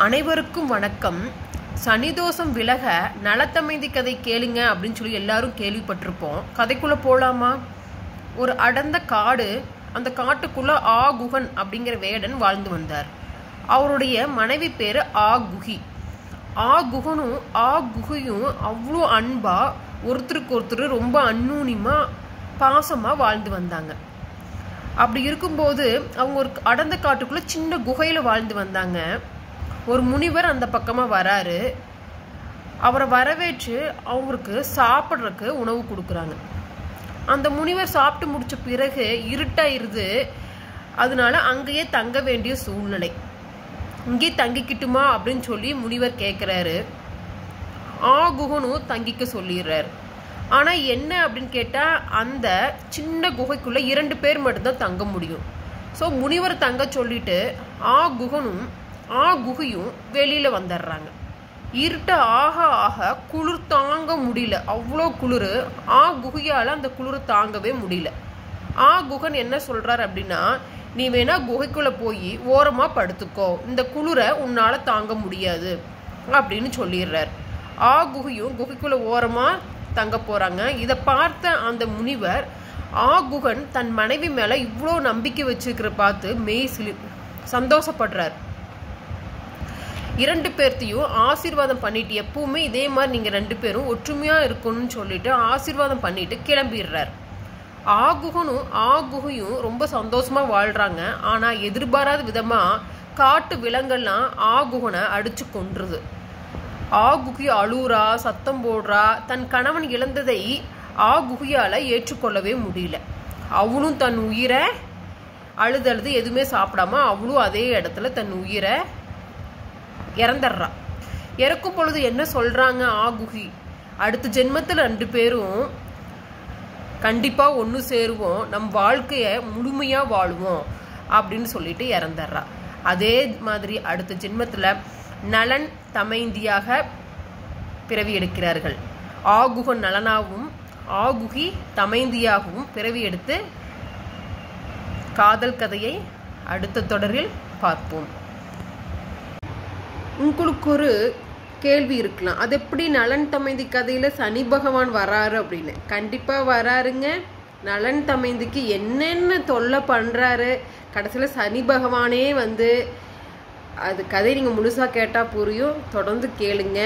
அனைவருக்கும் வணக்கம். சனிதோஷம் விலக நலத்தமைதி கதை கேளுங்க அப்படின்னு சொல்லி எல்லாரும் கேள்விப்பட்டிருப்போம். கதைக்குள்ள போலாமா? ஒரு அடர்ந்த காடு, அந்த காட்டுக்குள்ள ஆகுகன் அப்படிங்கிற வேடன் வாழ்ந்து வந்தார். அவருடைய மனைவி பேரு ஆகுகி. ஆகுகனும் ஆகுகியும் அவ்வளோ அன்பா ஒருத்தருக்கு ஒருத்தர் ரொம்ப அந்நூனிமா பாசமா வாழ்ந்து வந்தாங்க. அப்படி இருக்கும்போது அவங்க ஒரு அடர்ந்த காட்டுக்குள்ள சின்ன குகையில வாழ்ந்து வந்தாங்க. ஒரு முனிவர் அந்த பக்கமா வராரு. அவரை வரவேற்று அவருக்கு சாப்பிட்றதுக்கு உணவு கொடுக்குறாங்க. அந்த முனிவர் சாப்பிட்டு முடிச்ச பிறகு இருட்டாயிருது. அதனால அங்கேயே தங்க வேண்டிய சூழ்நிலை. இங்கே தங்கிக்கிட்டுமா அப்படின்னு சொல்லி முனிவர் கேட்குறாரு. ஆகுகனும் தங்கிக்க சொல்லிடுறாரு. ஆனா என்ன அப்படின்னு கேட்டா, அந்த சின்ன குகைக்குள்ள 2 பேர் மட்டும்தான் தங்க முடியும். ஸோ முனிவர் தங்க சொல்லிட்டு ஆகுகனும் ஆகுகியும் வெளியில வந்துடுறாங்க. இருட்ட ஆக ஆக குளிர் தாங்க முடியல. அவ்வளோ குளிர். ஆகுகியால அந்த குளிர் தாங்கவே முடியல. ஆகுகன் என்ன சொல்றாரு அப்படின்னா, நீ வேணா குகைக்குள்ள போய் ஓரமா படுத்துக்கோ, இந்த குளிரை உன்னால தாங்க முடியாது அப்படின்னு சொல்லிடுறாரு. ஆகுகியும் குகைக்குள்ள ஓரமா தங்க போறாங்க. இதை பார்த்த அந்த முனிவர் ஆகுகன் தன் மனைவி மேல இவ்வளோ நம்பிக்கை வச்சிருக்கிற பார்த்து சந்தோஷப்படுறார். 2 பேர்த்தையும் ஆசீர்வாதம் பண்ணிட்டு, எப்பவுமே இதே மாதிரி நீங்க 2 பேரும் ஒற்றுமையா இருக்கணும்னு சொல்லிட்டு ஆசீர்வாதம் பண்ணிட்டு கிளம்பிடுறார். ஆகுகனும் ஆகுகியும் ரொம்ப சந்தோஷமா வாழ்றாங்க. ஆனா எதிர்பாராத விதமா காட்டு விலங்கெல்லாம் ஆகுகனை அடிச்சு கொன்றுது. ஆகுகி அழுறா, சத்தம் போடுறா. தன் கணவன் இழந்ததை ஆகுகியால ஏற்றுக்கொள்ளவே முடியல. அவளும் தன் உயிரை அழுது எதுவுமே சாப்பிடாம அவளும் அதே இடத்துல தன் உயிரை இறந்துடுறா. இறக்கும் பொழுது என்ன சொல்றாங்க ஆகுகி, அடுத்த ஜென்மத்தில் 2 பேரும் கண்டிப்பா ஒன்று சேருவோம், நம் வாழ்க்கைய முழுமையா வாழுவோம் அப்படின்னு சொல்லிட்டு இறந்துடுறா. அதே மாதிரி அடுத்த ஜென்மத்துல நலன் தமைந்தியாக பிறவி எடுக்கிறார்கள். ஆகுகன் நலனாகவும் ஆகுகி தமைந்தியாகவும் பிறவி எடுத்து காதல் கதையை அடுத்த தொடரில் பார்ப்போம். உங்களுக்கு ஒரு கேள்வி இருக்கலாம், அது எப்படி நலன் தமைந்தி கதையில சனி பகவான் வராரு அப்படின்னு. கண்டிப்பா வராருங்க. நலன் தமைந்திக்கு என்னென்ன தொல்லை பண்றாரு, கடைசியில சனி பகவானே வந்து அது கதை நீங்க முழுசா கேட்டா புரியும். தொடர்ந்து கேளுங்க.